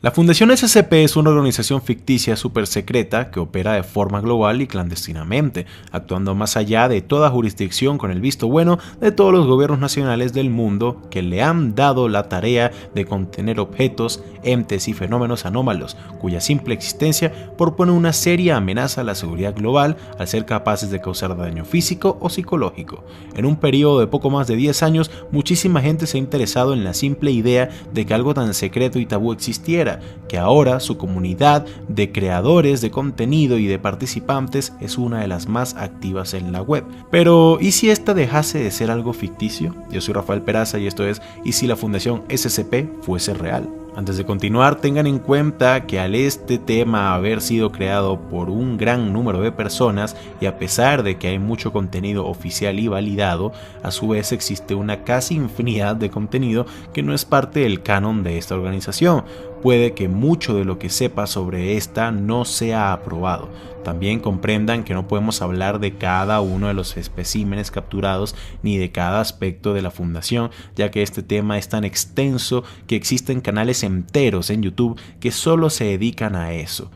La Fundación SCP es una organización ficticia súper secreta que opera de forma global y clandestinamente, actuando más allá de toda jurisdicción con el visto bueno de todos los gobiernos nacionales del mundo que le han dado la tarea de contener objetos, entes y fenómenos anómalos, cuya simple existencia propone una seria amenaza a la seguridad global al ser capaces de causar daño físico o psicológico. En un periodo de poco más de 10 años, muchísima gente se ha interesado en la simple idea de que algo tan secreto y tabú existiera, que ahora su comunidad de creadores de contenido y de participantes es una de las más activas en la web. Pero, ¿y si esta dejase de ser algo ficticio? Yo soy Rafael Peraza y esto es ¿Y si la Fundación SCP fuese real? Antes de continuar, tengan en cuenta que al este tema haber sido creado por un gran número de personas y a pesar de que hay mucho contenido oficial y validado, a su vez existe una casi infinidad de contenido que no es parte del canon de esta organización. Puede que mucho de lo que sepa sobre esta no sea aprobado. También comprendan que no podemos hablar de cada uno de los especímenes capturados ni de cada aspecto de la fundación, ya que este tema es tan extenso que existen canales enteros en YouTube que solo se dedican a eso.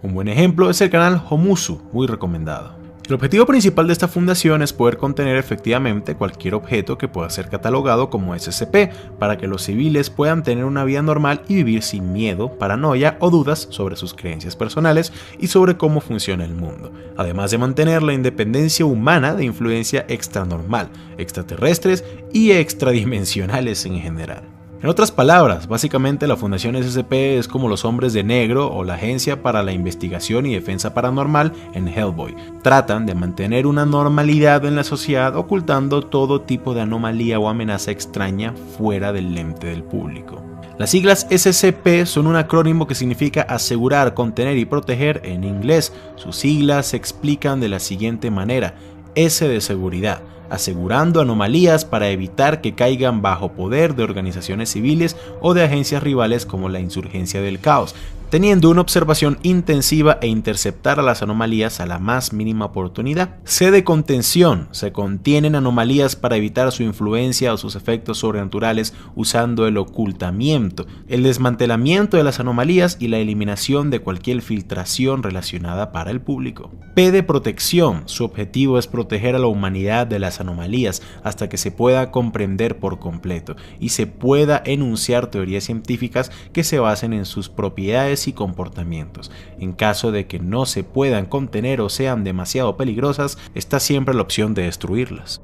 Un buen ejemplo es el canal Homusu, muy recomendado. El objetivo principal de esta fundación es poder contener efectivamente cualquier objeto que pueda ser catalogado como SCP, para que los civiles puedan tener una vida normal y vivir sin miedo, paranoia o dudas sobre sus creencias personales y sobre cómo funciona el mundo, además de mantener la independencia humana de influencia extranormal, extraterrestres y extradimensionales en general. En otras palabras, básicamente la Fundación SCP es como los Hombres de Negro o la Agencia para la Investigación y Defensa Paranormal en Hellboy. Tratan de mantener una normalidad en la sociedad ocultando todo tipo de anomalía o amenaza extraña fuera del lente del público. Las siglas SCP son un acrónimo que significa asegurar, contener y proteger en inglés. Sus siglas se explican de la siguiente manera: S de seguridad, asegurando anomalías para evitar que caigan bajo poder de organizaciones civiles o de agencias rivales como la Insurgencia del Caos, teniendo una observación intensiva e interceptar a las anomalías a la más mínima oportunidad. C de contención, se contienen anomalías para evitar su influencia o sus efectos sobrenaturales usando el ocultamiento, el desmantelamiento de las anomalías y la eliminación de cualquier filtración relacionada para el público. P de protección, su objetivo es proteger a la humanidad de las anomalías hasta que se pueda comprender por completo y se pueda enunciar teorías científicas que se basen en sus propiedades y comportamientos. En caso de que no se puedan contener o sean demasiado peligrosas, está siempre la opción de destruirlas.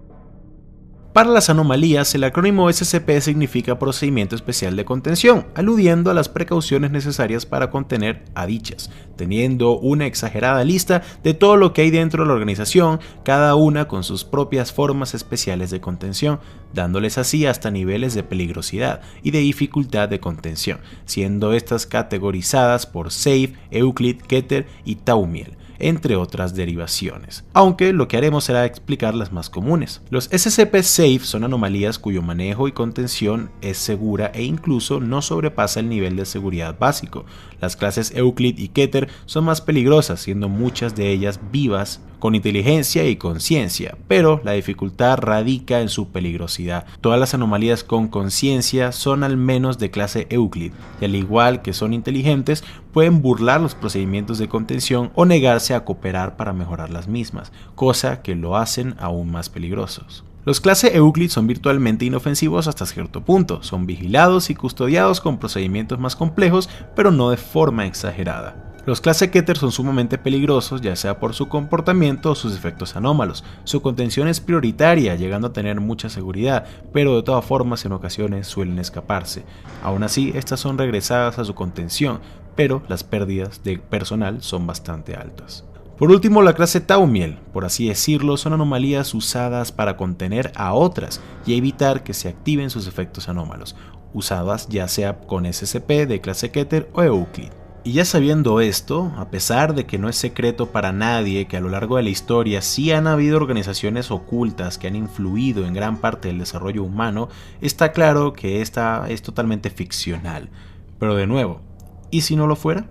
Para las anomalías, el acrónimo SCP significa Procedimiento Especial de Contención, aludiendo a las precauciones necesarias para contener a dichas, teniendo una exagerada lista de todo lo que hay dentro de la organización, cada una con sus propias formas especiales de contención, dándoles así hasta niveles de peligrosidad y de dificultad de contención, siendo estas categorizadas por Safe, Euclid, Keter y Thaumiel, entre otras derivaciones, aunque lo que haremos será explicar las más comunes. Los SCP Safe son anomalías cuyo manejo y contención es segura e incluso no sobrepasa el nivel de seguridad básico. Las clases Euclid y Keter son más peligrosas, siendo muchas de ellas vivas, con inteligencia y conciencia, pero la dificultad radica en su peligrosidad. Todas las anomalías con conciencia son al menos de clase Euclid, y al igual que son inteligentes, pueden burlar los procedimientos de contención o negarse a cooperar para mejorar las mismas, cosa que lo hacen aún más peligrosos. Los clase Euclid son virtualmente inofensivos hasta cierto punto, son vigilados y custodiados con procedimientos más complejos, pero no de forma exagerada. Los clase Keter son sumamente peligrosos, ya sea por su comportamiento o sus efectos anómalos. Su contención es prioritaria, llegando a tener mucha seguridad, pero de todas formas en ocasiones suelen escaparse. Aún así, estas son regresadas a su contención, pero las pérdidas de personal son bastante altas. Por último, la clase Thaumiel, por así decirlo, son anomalías usadas para contener a otras y evitar que se activen sus efectos anómalos, usadas ya sea con SCP de clase Keter o Euclid. Y ya sabiendo esto, a pesar de que no es secreto para nadie que a lo largo de la historia sí han habido organizaciones ocultas que han influido en gran parte del desarrollo humano, está claro que esta es totalmente ficcional. Pero de nuevo, ¿y si no lo fuera?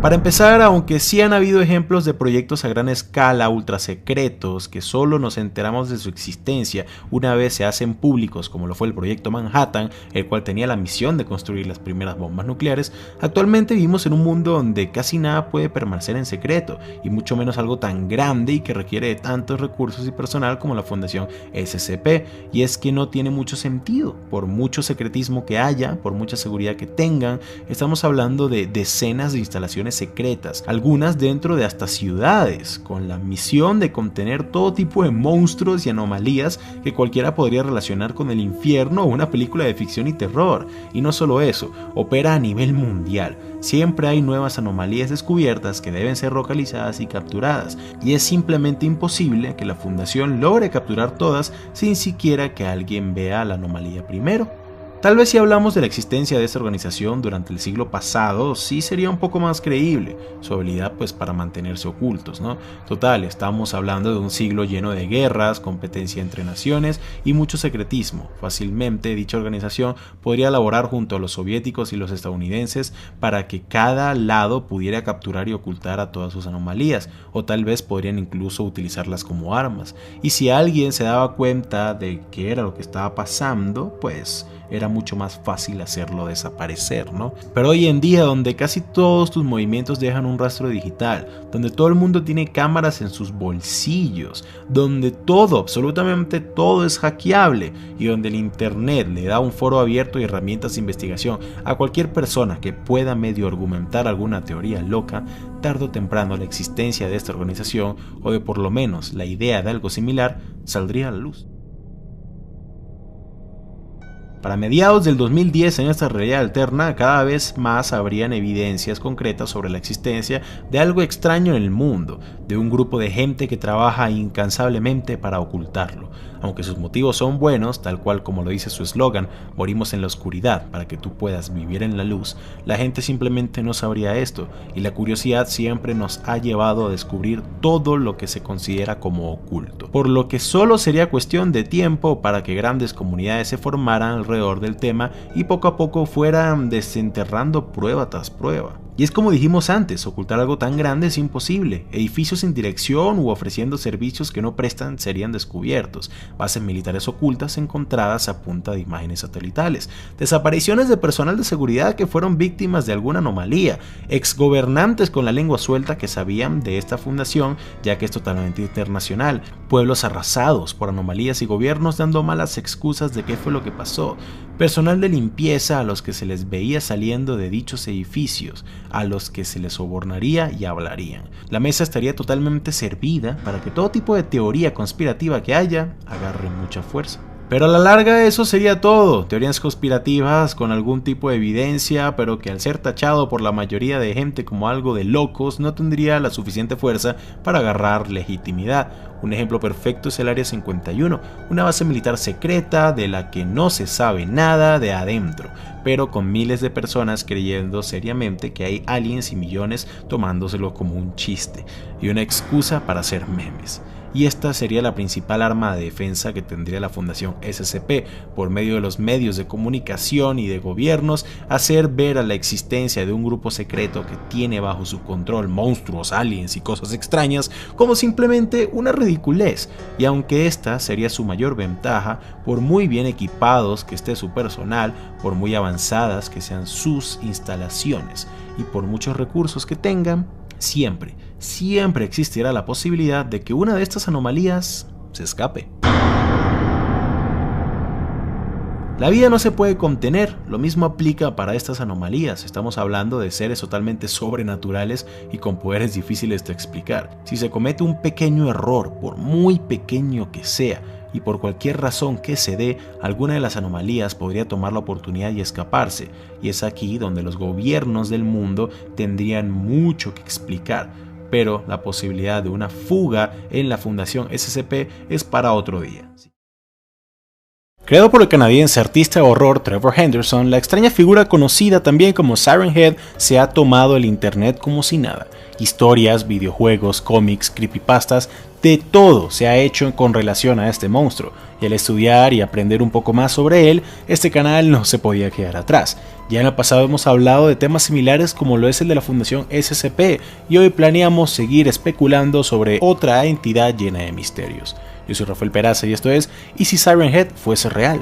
Para empezar, aunque sí han habido ejemplos de proyectos a gran escala ultra secretos que solo nos enteramos de su existencia una vez se hacen públicos, como lo fue el proyecto Manhattan, el cual tenía la misión de construir las primeras bombas nucleares, actualmente vivimos en un mundo donde casi nada puede permanecer en secreto, y mucho menos algo tan grande y que requiere de tantos recursos y personal como la Fundación SCP, y es que no tiene mucho sentido. Por mucho secretismo que haya, por mucha seguridad que tengan, estamos hablando de decenas de instalaciones secretas, algunas dentro de hasta ciudades, con la misión de contener todo tipo de monstruos y anomalías que cualquiera podría relacionar con el infierno o una película de ficción y terror. Y no solo eso, opera a nivel mundial. Siempre hay nuevas anomalías descubiertas que deben ser localizadas y capturadas, y es simplemente imposible que la Fundación logre capturar todas sin siquiera que alguien vea la anomalía primero. Tal vez si hablamos de la existencia de esta organización durante el siglo pasado, sí sería un poco más creíble, su habilidad pues para mantenerse ocultos, ¿no? Total, estamos hablando de un siglo lleno de guerras, competencia entre naciones y mucho secretismo. Fácilmente dicha organización podría laborar junto a los soviéticos y los estadounidenses para que cada lado pudiera capturar y ocultar a todas sus anomalías, o tal vez podrían incluso utilizarlas como armas. Y si alguien se daba cuenta de qué era lo que estaba pasando, pues era mucho más fácil hacerlo desaparecer, ¿no? Pero hoy en día, donde casi todos tus movimientos dejan un rastro digital, donde todo el mundo tiene cámaras en sus bolsillos, donde todo, absolutamente todo es hackeable y donde el internet le da un foro abierto y herramientas de investigación a cualquier persona que pueda medio argumentar alguna teoría loca, tarde o temprano la existencia de esta organización, o de por lo menos la idea de algo similar, saldría a la luz. Para mediados del 2010, en esta realidad alterna, cada vez más habrían evidencias concretas sobre la existencia de algo extraño en el mundo, de un grupo de gente que trabaja incansablemente para ocultarlo. Aunque sus motivos son buenos, tal cual como lo dice su eslogan, morimos en la oscuridad para que tú puedas vivir en la luz, la gente simplemente no sabría esto, y la curiosidad siempre nos ha llevado a descubrir todo lo que se considera como oculto. Por lo que solo sería cuestión de tiempo para que grandes comunidades se formaran alrededor del tema y poco a poco fueran desenterrando prueba tras prueba. Y es como dijimos antes, ocultar algo tan grande es imposible. Edificios sin dirección u ofreciendo servicios que no prestan serían descubiertos, bases militares ocultas encontradas a punta de imágenes satelitales, desapariciones de personal de seguridad que fueron víctimas de alguna anomalía, exgobernantes con la lengua suelta que sabían de esta fundación, ya que es totalmente internacional, pueblos arrasados por anomalías y gobiernos dando malas excusas de qué fue lo que pasó, personal de limpieza a los que se les veía saliendo de dichos edificios, a los que se les sobornaría y hablarían. La mesa estaría totalmente servida para que todo tipo de teoría conspirativa que haya agarre mucha fuerza. Pero a la larga eso sería todo, teorías conspirativas con algún tipo de evidencia, pero que al ser tachado por la mayoría de gente como algo de locos, no tendría la suficiente fuerza para agarrar legitimidad. Un ejemplo perfecto es el Área 51, una base militar secreta de la que no se sabe nada de adentro, pero con miles de personas creyendo seriamente que hay aliens y millones tomándoselo como un chiste y una excusa para hacer memes. Y esta sería la principal arma de defensa que tendría la Fundación SCP, por medio de los medios de comunicación y de gobiernos, hacer ver a la existencia de un grupo secreto que tiene bajo su control monstruos, aliens y cosas extrañas como simplemente una ridiculez. Y aunque esta sería su mayor ventaja, por muy bien equipados que esté su personal, por muy avanzadas que sean sus instalaciones y por muchos recursos que tengan, siempre existirá la posibilidad de que una de estas anomalías se escape. La vida no se puede contener, lo mismo aplica para estas anomalías. Estamos hablando de seres totalmente sobrenaturales y con poderes difíciles de explicar. Si se comete un pequeño error, por muy pequeño que sea, y por cualquier razón que se dé, alguna de las anomalías podría tomar la oportunidad y escaparse, y es aquí donde los gobiernos del mundo tendrían mucho que explicar. Pero la posibilidad de una fuga en la Fundación SCP es para otro día. Creado por el canadiense artista de horror Trevor Henderson, la extraña figura conocida también como Siren Head se ha tomado el internet como si nada. Historias, videojuegos, cómics, creepypastas, de todo se ha hecho con relación a este monstruo. y al estudiar y aprender un poco más sobre él, este canal no se podía quedar atrás. Ya en el pasado hemos hablado de temas similares como lo es el de la Fundación SCP, y hoy planeamos seguir especulando sobre otra entidad llena de misterios. Yo soy Rafael Peraza y esto es ¿Y si Siren Head fuese real?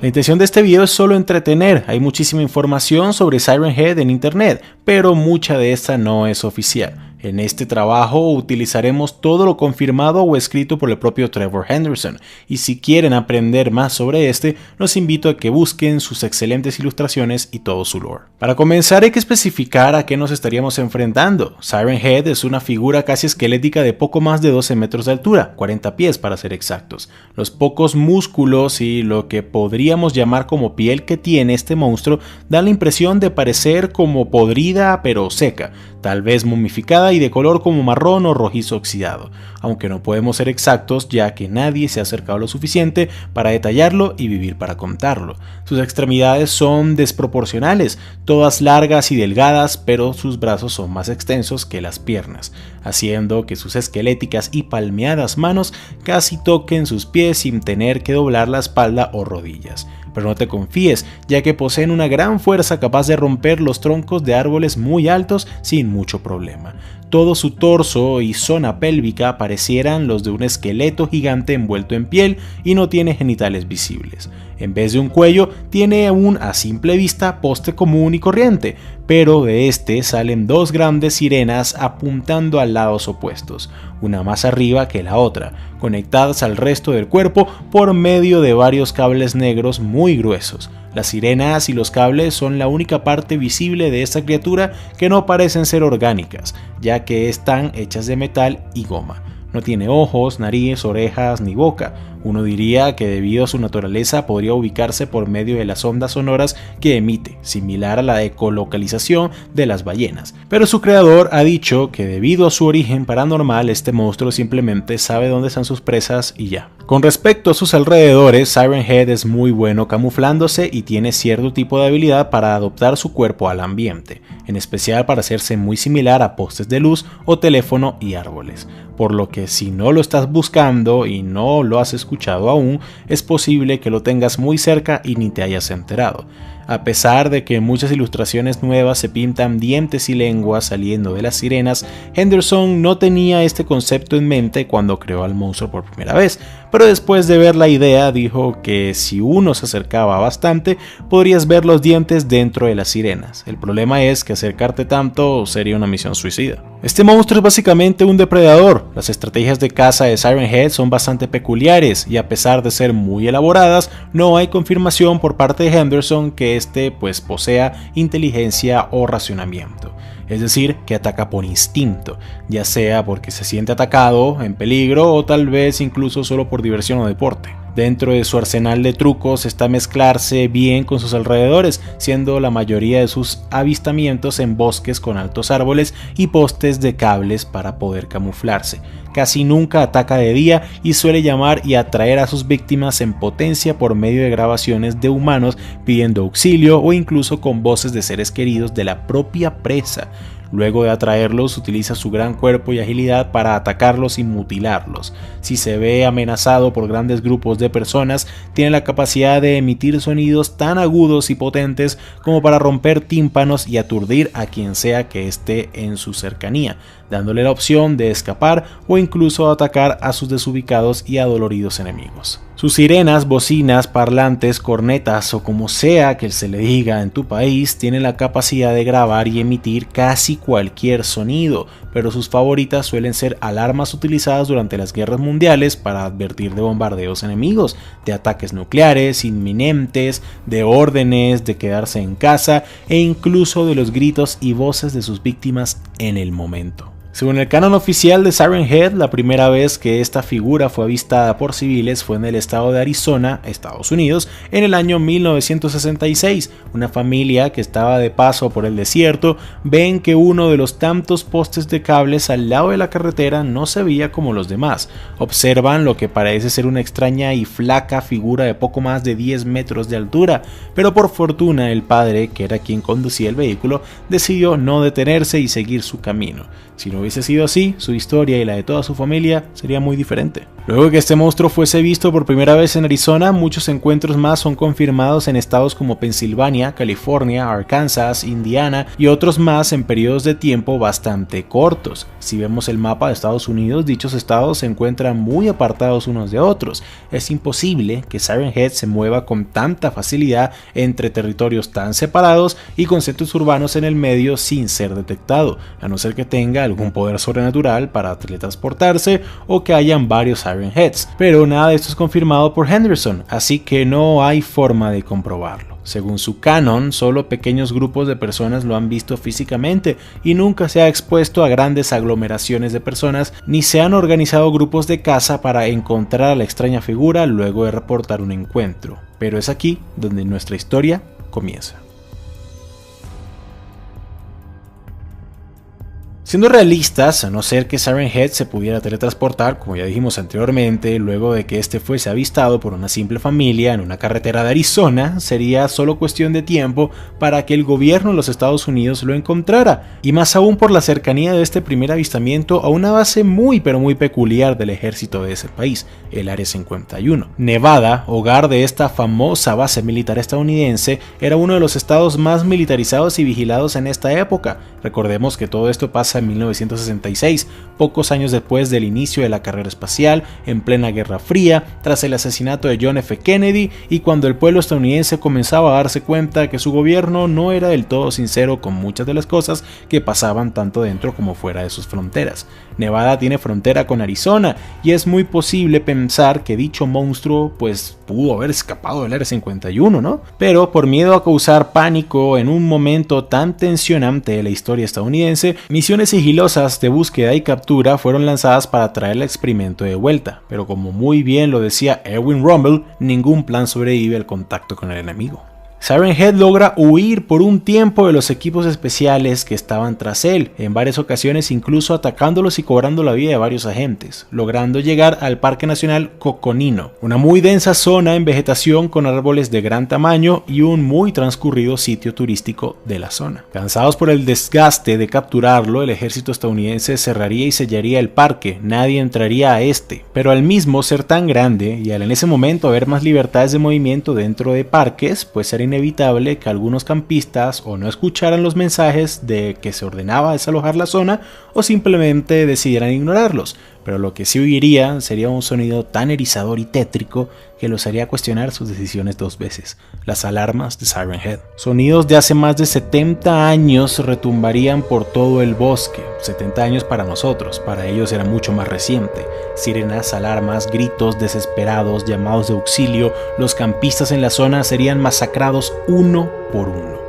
La intención de este video es solo entretener. Hay muchísima información sobre Siren Head en internet, pero mucha de esta no es oficial. En este trabajo utilizaremos todo lo confirmado o escrito por el propio Trevor Henderson, y si quieren aprender más sobre este, los invito a que busquen sus excelentes ilustraciones y todo su lore. Para comenzar hay que especificar a qué nos estaríamos enfrentando. Siren Head es una figura casi esquelética de poco más de 12 metros de altura, 40 pies para ser exactos. Los pocos músculos y lo que podríamos llamar como piel que tiene este monstruo dan la impresión de parecer como podrida pero seca, tal vez momificada y de color como marrón o rojizo oxidado, aunque no podemos ser exactos ya que nadie se ha acercado lo suficiente para detallarlo y vivir para contarlo. Sus extremidades son desproporcionales, todas largas y delgadas, pero sus brazos son más extensos que las piernas, haciendo que sus esqueléticas y palmeadas manos casi toquen sus pies sin tener que doblar la espalda o rodillas. Pero no te confíes, ya que poseen una gran fuerza capaz de romper los troncos de árboles muy altos sin mucho problema. Todo su torso y zona pélvica parecieran los de un esqueleto gigante envuelto en piel y no tiene genitales visibles. En vez de un cuello, tiene un, a simple vista, poste común y corriente, pero de este salen dos grandes sirenas apuntando a lados opuestos, una más arriba que la otra, conectadas al resto del cuerpo por medio de varios cables negros muy gruesos. Las sirenas y los cables son la única parte visible de esta criatura que no parecen ser orgánicas, ya que están hechas de metal y goma. No tiene ojos, nariz, orejas ni boca. Uno diría que debido a su naturaleza podría ubicarse por medio de las ondas sonoras que emite, similar a la ecolocalización de las ballenas. Pero su creador ha dicho que debido a su origen paranormal, este monstruo simplemente sabe dónde están sus presas y ya. Con respecto a sus alrededores, Siren Head es muy bueno camuflándose y tiene cierto tipo de habilidad para adaptar su cuerpo al ambiente, en especial para hacerse muy similar a postes de luz o teléfono y árboles. Por lo que si no lo estás buscando y no lo has escuchado aún, es posible que lo tengas muy cerca y ni te hayas enterado. A pesar de que en muchas ilustraciones nuevas se pintan dientes y lenguas saliendo de las sirenas, Henderson no tenía este concepto en mente cuando creó al monstruo por primera vez, pero después de ver la idea dijo que si uno se acercaba bastante podrías ver los dientes dentro de las sirenas. El problema es que acercarte tanto sería una misión suicida. Este monstruo es básicamente un depredador. Las estrategias de caza de Siren Head son bastante peculiares y a pesar de ser muy elaboradas, no hay confirmación por parte de Henderson que este posea inteligencia o racionamiento. Es decir, que ataca por instinto, ya sea porque se siente atacado, en peligro o tal vez incluso solo por diversión o deporte. Dentro de su arsenal de trucos está mezclarse bien con sus alrededores, siendo la mayoría de sus avistamientos en bosques con altos árboles y postes de cables para poder camuflarse. Casi nunca ataca de día y suele llamar y atraer a sus víctimas en potencia por medio de grabaciones de humanos pidiendo auxilio o incluso con voces de seres queridos de la propia presa. Luego de atraerlos, utiliza su gran cuerpo y agilidad para atacarlos y mutilarlos. Si se ve amenazado por grandes grupos de personas, tiene la capacidad de emitir sonidos tan agudos y potentes como para romper tímpanos y aturdir a quien sea que esté en su cercanía, dándole la opción de escapar o incluso atacar a sus desubicados y adoloridos enemigos. Sus sirenas, bocinas, parlantes, cornetas o como sea que se le diga en tu país tienen la capacidad de grabar y emitir casi cualquier sonido, pero sus favoritas suelen ser alarmas utilizadas durante las guerras mundiales para advertir de bombardeos enemigos, de ataques nucleares inminentes, de órdenes de quedarse en casa e incluso de los gritos y voces de sus víctimas en el momento. Según el canon oficial de Siren Head, la primera vez que esta figura fue avistada por civiles fue en el estado de Arizona, Estados Unidos, en el año 1966. Una familia que estaba de paso por el desierto ven que uno de los tantos postes de cables al lado de la carretera no se veía como los demás. Observan lo que parece ser una extraña y flaca figura de poco más de 10 metros de altura, pero por fortuna el padre, que era quien conducía el vehículo, decidió no detenerse y seguir su camino. Si no hubiese sido así, su historia y la de toda su familia sería muy diferente. Luego de que este monstruo fuese visto por primera vez en Arizona, muchos encuentros más son confirmados en estados como Pensilvania, California, Arkansas, Indiana y otros más en periodos de tiempo bastante cortos. Si vemos el mapa de Estados Unidos, dichos estados se encuentran muy apartados unos de otros. Es imposible que Siren Head se mueva con tanta facilidad entre territorios tan separados y con centros urbanos en el medio sin ser detectado, a no ser que tenga algún poder sobrenatural para teletransportarse o que hayan varios Siren Heads, pero nada de esto es confirmado por Henderson, así que no hay forma de comprobarlo. Según su canon, solo pequeños grupos de personas lo han visto físicamente y nunca se ha expuesto a grandes aglomeraciones de personas ni se han organizado grupos de caza para encontrar a la extraña figura luego de reportar un encuentro. Pero es aquí donde nuestra historia comienza. Siendo realistas, a no ser que Siren Head se pudiera teletransportar, como ya dijimos anteriormente, luego de que este fuese avistado por una simple familia en una carretera de Arizona, sería solo cuestión de tiempo para que el gobierno de los Estados Unidos lo encontrara, y más aún por la cercanía de este primer avistamiento a una base muy peculiar del ejército de ese país, el Área 51. Nevada, hogar de esta famosa base militar estadounidense, era uno de los estados más militarizados y vigilados en esta época. Recordemos que todo esto pasa en 1966, pocos años después del inicio de la carrera espacial, en plena Guerra Fría, tras el asesinato de John F. Kennedy y cuando el pueblo estadounidense comenzaba a darse cuenta que su gobierno no era del todo sincero con muchas de las cosas que pasaban tanto dentro como fuera de sus fronteras. Nevada tiene frontera con Arizona y es muy posible pensar que dicho monstruo pudo haber escapado del Área 51, ¿no? Pero por miedo a causar pánico en un momento tan tensionante de la historia estadounidense, misiones sigilosas de búsqueda y captura fueron lanzadas para traer el experimento de vuelta, pero como muy bien lo decía Erwin Rommel, ningún plan sobrevive al contacto con el enemigo. Siren Head logra huir por un tiempo de los equipos especiales que estaban tras él, en varias ocasiones incluso atacándolos y cobrando la vida de varios agentes, logrando llegar al Parque Nacional Coconino, una muy densa zona en vegetación con árboles de gran tamaño y un muy transcurrido sitio turístico de la zona. Cansados por el desgaste de capturarlo, el ejército estadounidense cerraría y sellaría el parque, nadie entraría a este, pero al mismo ser tan grande y al en ese momento haber más libertades de movimiento dentro de parques, pues era inevitable que algunos campistas o no escucharan los mensajes de que se ordenaba desalojar la zona o simplemente decidieran ignorarlos, pero lo que sí oirían sería un sonido tan erizador y tétrico que los haría cuestionar sus decisiones dos veces: las alarmas de Siren Head. Sonidos de hace más de 70 años retumbarían por todo el bosque. 70 años para nosotros, para ellos era mucho más reciente. Sirenas, alarmas, gritos desesperados, llamados de auxilio. Los campistas en la zona serían masacrados uno por uno.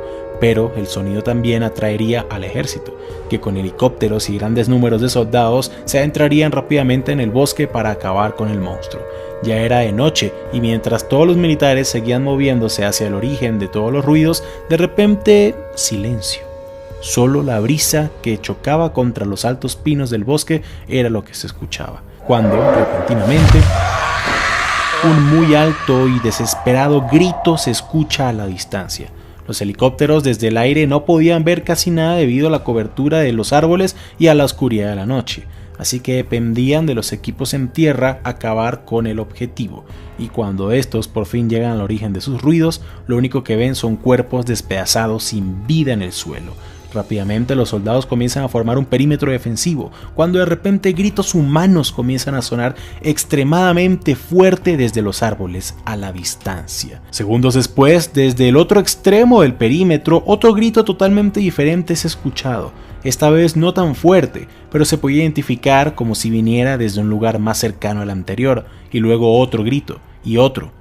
Pero el sonido también atraería al ejército, que con helicópteros y grandes números de soldados se adentrarían rápidamente en el bosque para acabar con el monstruo. Ya era de noche y mientras todos los militares seguían moviéndose hacia el origen de todos los ruidos, de repente silencio. Solo la brisa que chocaba contra los altos pinos del bosque era lo que se escuchaba, cuando repentinamente un muy alto y desesperado grito se escucha a la distancia. Los helicópteros desde el aire no podían ver casi nada debido a la cobertura de los árboles y a la oscuridad de la noche, así que dependían de los equipos en tierra acabar con el objetivo, y cuando estos por fin llegan al origen de sus ruidos, lo único que ven son cuerpos despedazados sin vida en el suelo. Rápidamente los soldados comienzan a formar un perímetro defensivo, cuando de repente gritos humanos comienzan a sonar extremadamente fuerte desde los árboles a la distancia. Segundos después, desde el otro extremo del perímetro, otro grito totalmente diferente es escuchado. Esta vez no tan fuerte, pero se puede identificar como si viniera desde un lugar más cercano al anterior, y luego otro grito, y otro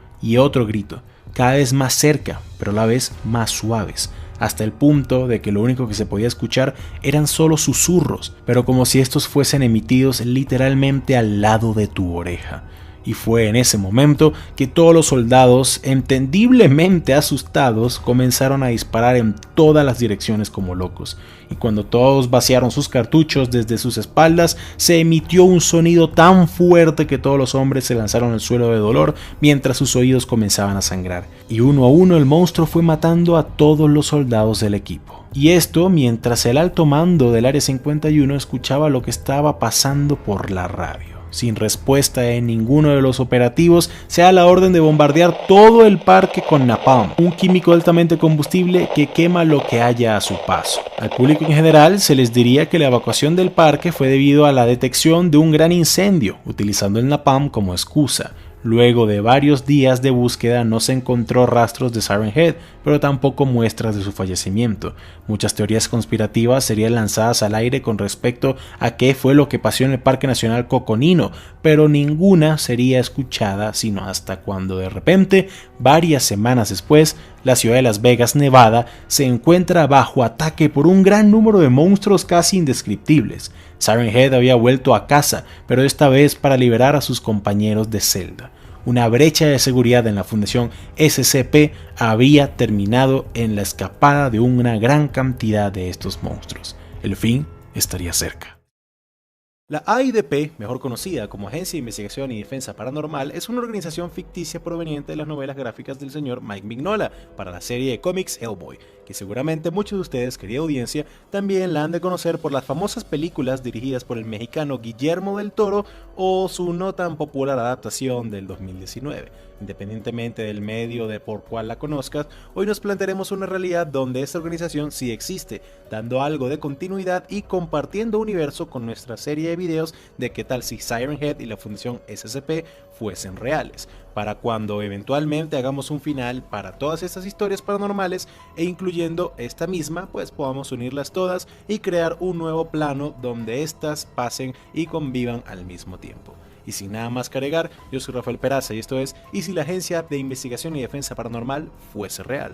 grito, cada vez más cerca, pero a la vez más suaves, hasta el punto de que lo único que se podía escuchar eran solo susurros, pero como si estos fuesen emitidos literalmente al lado de tu oreja. Y fue en ese momento que todos los soldados, entendiblemente asustados, comenzaron a disparar en todas las direcciones como locos. Y cuando todos vaciaron sus cartuchos desde sus espaldas, se emitió un sonido tan fuerte que todos los hombres se lanzaron al suelo de dolor mientras sus oídos comenzaban a sangrar. Y uno a uno el monstruo fue matando a todos los soldados del equipo. Y esto mientras el alto mando del Área 51 escuchaba lo que estaba pasando por la radio. Sin respuesta en ninguno de los operativos, se da la orden de bombardear todo el parque con napalm, un químico altamente combustible que quema lo que haya a su paso. Al público en general se les diría que la evacuación del parque fue debido a la detección de un gran incendio, utilizando el napalm como excusa. Luego de varios días de búsqueda no se encontró rastros de Siren Head, pero tampoco muestras de su fallecimiento. Muchas teorías conspirativas serían lanzadas al aire con respecto a qué fue lo que pasó en el Parque Nacional Coconino, pero ninguna sería escuchada sino hasta cuando de repente, varias semanas después, la ciudad de Las Vegas, Nevada, se encuentra bajo ataque por un gran número de monstruos casi indescriptibles. Siren Head había vuelto a casa, pero esta vez para liberar a sus compañeros de celda. Una brecha de seguridad en la Fundación SCP había terminado en la escapada de una gran cantidad de estos monstruos. El fin estaría cerca. La AIDP, mejor conocida como Agencia de Investigación y Defensa Paranormal, es una organización ficticia proveniente de las novelas gráficas del señor Mike Mignola para la serie de cómics Hellboy, que seguramente muchos de ustedes, querida audiencia, también la han de conocer por las famosas películas dirigidas por el mexicano Guillermo del Toro o su no tan popular adaptación del 2019. Independientemente del medio de por cual la conozcas, hoy nos plantearemos una realidad donde esta organización sí existe, dando algo de continuidad y compartiendo universo con nuestra serie de videos de qué tal si Siren Head y la Fundación SCP fuesen reales, para cuando eventualmente hagamos un final para todas estas historias paranormales e incluyendo esta misma, pues podamos unirlas todas y crear un nuevo plano donde estas pasen y convivan al mismo tiempo. Y sin nada más que agregar, yo soy Rafael Peraza y esto es ¿Y si la Agencia de Investigación y Defensa Paranormal fuese real?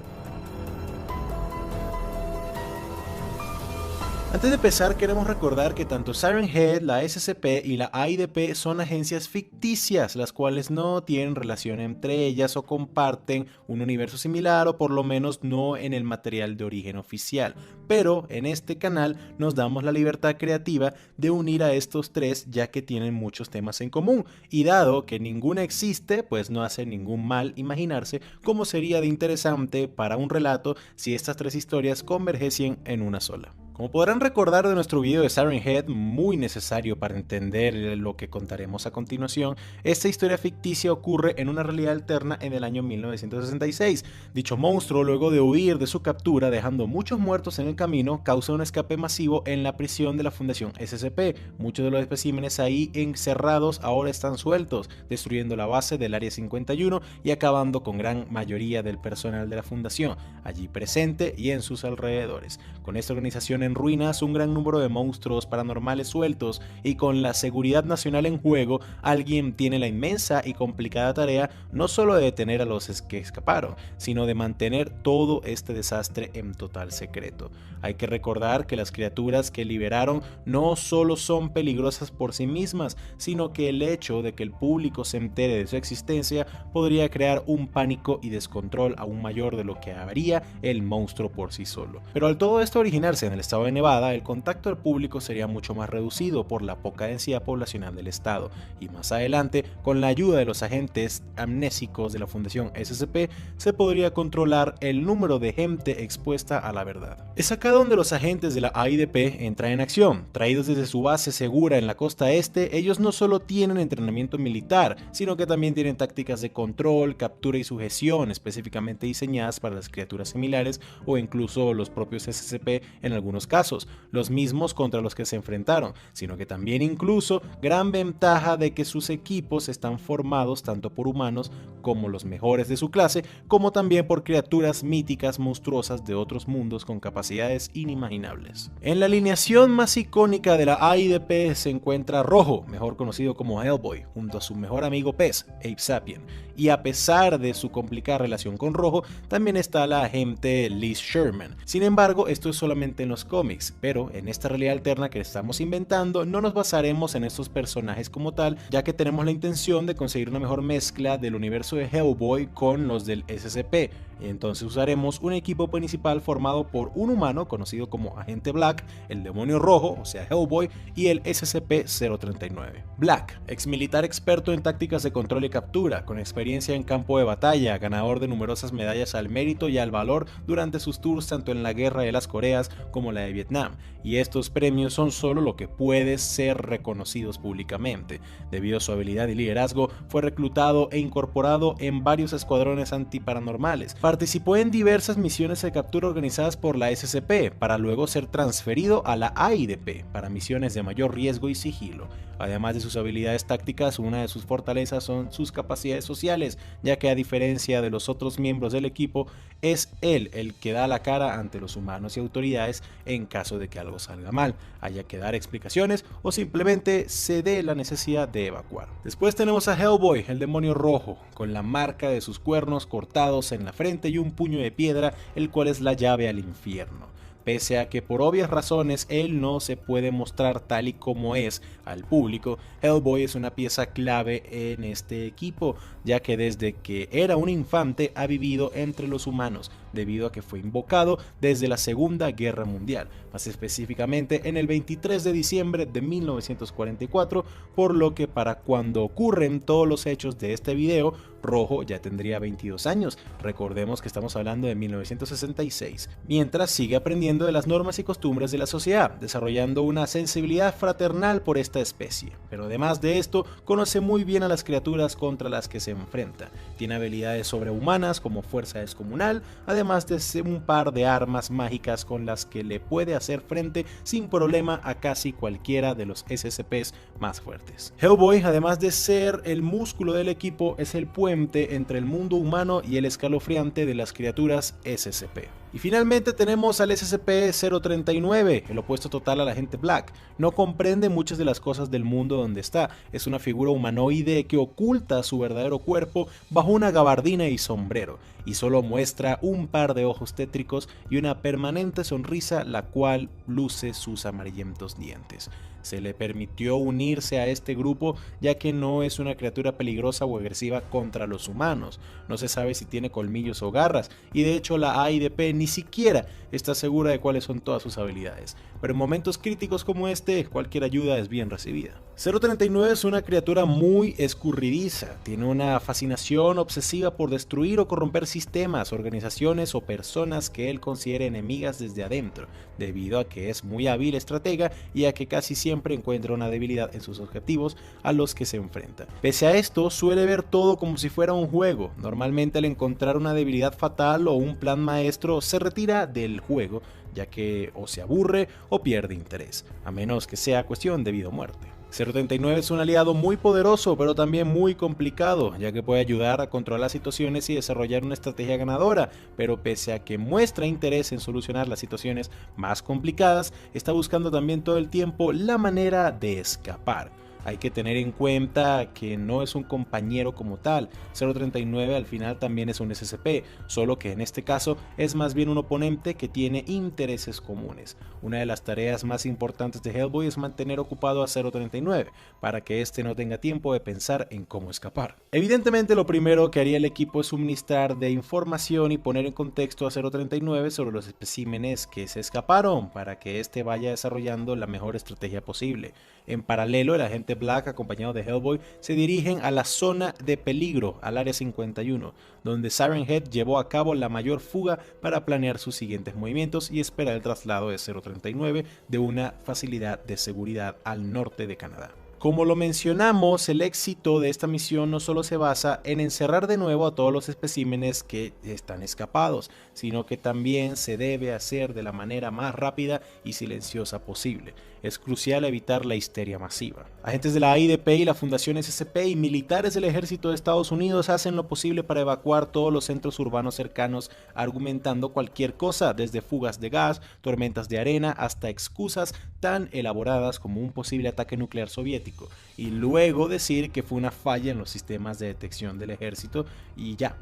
Antes de empezar, queremos recordar que tanto Siren Head, la SCP y la AIDP son agencias ficticias, las cuales no tienen relación entre ellas o comparten un universo similar o por lo menos no en el material de origen oficial. Pero en este canal nos damos la libertad creativa de unir a estos tres ya que tienen muchos temas en común y dado que ninguna existe, pues no hace ningún mal imaginarse cómo sería de interesante para un relato si estas tres historias convergesen en una sola. Como podrán recordar de nuestro video de Siren Head, muy necesario para entender lo que contaremos a continuación, esta historia ficticia ocurre en una realidad alterna en el año 1966. Dicho monstruo, luego de huir de su captura dejando muchos muertos en el camino, causa un escape masivo en la prisión de la Fundación SCP. Muchos de los especímenes ahí encerrados ahora están sueltos, destruyendo la base del Área 51 y acabando con gran mayoría del personal de la Fundación, allí presente y en sus alrededores. Con esta organización en ruinas, un gran número de monstruos paranormales sueltos y con la seguridad nacional en juego, alguien tiene la inmensa y complicada tarea no solo de detener a los que escaparon, sino de mantener todo este desastre en total secreto. Hay que recordar que las criaturas que liberaron no solo son peligrosas por sí mismas, sino que el hecho de que el público se entere de su existencia podría crear un pánico y descontrol aún mayor de lo que haría el monstruo por sí solo. Pero al todo esto originarse en el estado de Nevada, el contacto al público sería mucho más reducido por la poca densidad poblacional del estado, y más adelante, con la ayuda de los agentes amnésicos de la Fundación SCP, se podría controlar el número de gente expuesta a la verdad. Es acá donde los agentes de la AIDP entran en acción. Traídos desde su base segura en la costa este, ellos no solo tienen entrenamiento militar, sino que también tienen tácticas de control, captura y sujeción específicamente diseñadas para las criaturas similares o incluso los propios SCP en algunos casos, los mismos contra los que se enfrentaron, sino que también incluso gran ventaja de que sus equipos están formados tanto por humanos como los mejores de su clase, como también por criaturas míticas monstruosas de otros mundos con capacidades inimaginables. En la alineación más icónica de la AIDP se encuentra Rojo, mejor conocido como Hellboy, junto a su mejor amigo Pez, Ape Sapien, y a pesar de su complicada relación con Rojo, también está la agente Liz Sherman. Sin embargo, esto es solamente en los cómics, pero en esta realidad alterna que estamos inventando no nos basaremos en estos personajes como tal, ya que tenemos la intención de conseguir una mejor mezcla del universo de Hellboy con los del SCP. Entonces usaremos un equipo principal formado por un humano conocido como Agente Black, el Demonio Rojo, o sea Hellboy, y el SCP-039. Black, ex militar experto en tácticas de control y captura, con experiencia en campo de batalla, ganador de numerosas medallas al mérito y al valor durante sus tours tanto en la Guerra de las Coreas como la de Vietnam, y estos premios son solo lo que puede ser reconocidos públicamente. Debido a su habilidad y liderazgo, fue reclutado e incorporado en varios escuadrones antiparanormales. Participó en diversas misiones de captura organizadas por la SCP, para luego ser transferido a la AIDP para misiones de mayor riesgo y sigilo. Además de sus habilidades tácticas, una de sus fortalezas son sus capacidades sociales, ya que a diferencia de los otros miembros del equipo, es él el que da la cara ante los humanos y autoridades en caso de que algo salga mal, haya que dar explicaciones o simplemente se dé la necesidad de evacuar. Después tenemos a Hellboy, el Demonio Rojo, con la marca de sus cuernos cortados en la frente y un puño de piedra, el cual es la llave al infierno. Pese a que por obvias razones él no se puede mostrar tal y como es al público, Hellboy es una pieza clave en este equipo, ya que desde que era un infante ha vivido entre los humanos, debido a que fue invocado desde la Segunda Guerra Mundial, más específicamente en el 23 de diciembre de 1944, por lo que para cuando ocurren todos los hechos de este video, Rojo ya tendría 22 años, recordemos que estamos hablando de 1966, mientras sigue aprendiendo de las normas y costumbres de la sociedad, desarrollando una sensibilidad fraternal por esta especie, pero además de esto, conoce muy bien a las criaturas contra las que se enfrenta, tiene habilidades sobrehumanas como fuerza descomunal, además de un par de armas mágicas con las que le puede hacer frente sin problema a casi cualquiera de los SCPs más fuertes. Hellboy, además de ser el músculo del equipo, es el puente entre el mundo humano y el escalofriante de las criaturas SCP. Y finalmente tenemos al SCP-039, el opuesto total al agente Black. No comprende muchas de las cosas del mundo donde está, es una figura humanoide que oculta su verdadero cuerpo bajo una gabardina y sombrero, y solo muestra un par de ojos tétricos y una permanente sonrisa la cual luce sus amarillentos dientes. Se le permitió unirse a este grupo ya que no es una criatura peligrosa o agresiva contra los humanos, no se sabe si tiene colmillos o garras, y de hecho la AIDP ni siquiera está segura de cuáles son todas sus habilidades, pero en momentos críticos como este, cualquier ayuda es bien recibida. 039 es una criatura muy escurridiza, tiene una fascinación obsesiva por destruir o corromper sistemas, organizaciones o personas que él considere enemigas desde adentro, debido a que es muy hábil estratega y a que casi siempre encuentra una debilidad en sus objetivos a los que se enfrenta. Pese a esto, suele ver todo como si fuera un juego, normalmente al encontrar una debilidad fatal o un plan maestro se retira del juego, ya que o se aburre o pierde interés, a menos que sea cuestión de vida o muerte. 039 es un aliado muy poderoso, pero también muy complicado, ya que puede ayudar a controlar situaciones y desarrollar una estrategia ganadora, pero pese a que muestra interés en solucionar las situaciones más complicadas, está buscando también todo el tiempo la manera de escapar. Hay que tener en cuenta que no es un compañero como tal, 039 al final también es un SCP, solo que en este caso es más bien un oponente que tiene intereses comunes. Una de las tareas más importantes de Hellboy es mantener ocupado a 039, para que éste no tenga tiempo de pensar en cómo escapar. Evidentemente lo primero que haría el equipo es suministrar de información y poner en contexto a 039 sobre los especímenes que se escaparon, para que éste vaya desarrollando la mejor estrategia posible. En paralelo, el agente Black, acompañado de Hellboy, se dirigen a la zona de peligro, al área 51, donde Siren Head llevó a cabo la mayor fuga para planear sus siguientes movimientos y esperar el traslado de 039 de una facilidad de seguridad al norte de Canadá. Como lo mencionamos, el éxito de esta misión no solo se basa en encerrar de nuevo a todos los especímenes que están escapados, sino que también se debe hacer de la manera más rápida y silenciosa posible. es crucial evitar la histeria masiva. Agentes de la AIDP y la Fundación SCP y militares del ejército de Estados Unidos hacen lo posible para evacuar todos los centros urbanos cercanos, argumentando cualquier cosa, desde fugas de gas, tormentas de arena, hasta excusas tan elaboradas como un posible ataque nuclear soviético, y luego decir que fue una falla en los sistemas de detección del ejército y ya.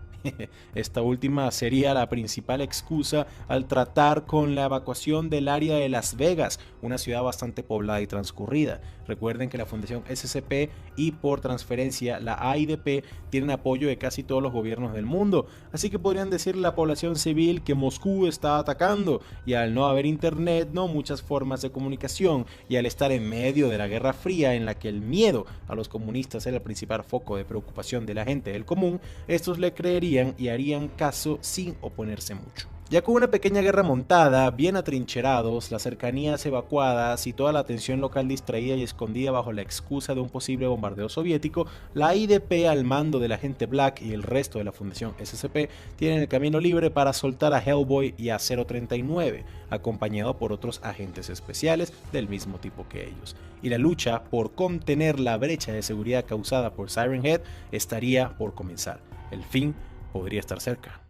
Esta última sería la principal excusa al tratar con la evacuación del área de Las Vegas, una ciudad bastante poblada y transcurrida. Recuerden que la Fundación SCP y por transferencia la AIDP tienen apoyo de casi todos los gobiernos del mundo, así que podrían decirle a la población civil que Moscú está atacando, y al no haber internet, no muchas formas de comunicación, y al estar en medio de la Guerra Fría en la que el miedo a los comunistas era el principal foco de preocupación de la gente del común, estos le creerían y harían caso sin oponerse mucho. Ya con una pequeña guerra montada, bien atrincherados, las cercanías evacuadas y toda la atención local distraída y escondida bajo la excusa de un posible bombardeo soviético, la IDP al mando del agente Black y el resto de la Fundación SCP tienen el camino libre para soltar a Hellboy y a 039, acompañado por otros agentes especiales del mismo tipo que ellos. Y la lucha por contener la brecha de seguridad causada por Siren Head estaría por comenzar. El fin podría estar cerca.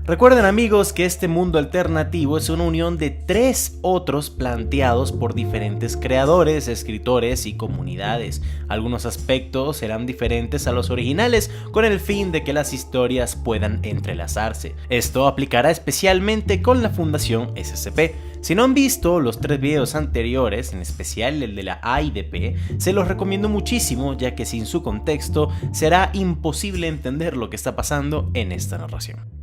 Recuerden, amigos, que este mundo alternativo es una unión de 3 otros planteados por diferentes creadores, escritores y comunidades. Algunos aspectos serán diferentes a los originales con el fin de que las historias puedan entrelazarse. Esto aplicará especialmente con la Fundación SCP. Si no han visto los 3 videos anteriores, en especial el de la AIDP, se los recomiendo muchísimo, ya que sin su contexto será imposible entender lo que está pasando en esta narración.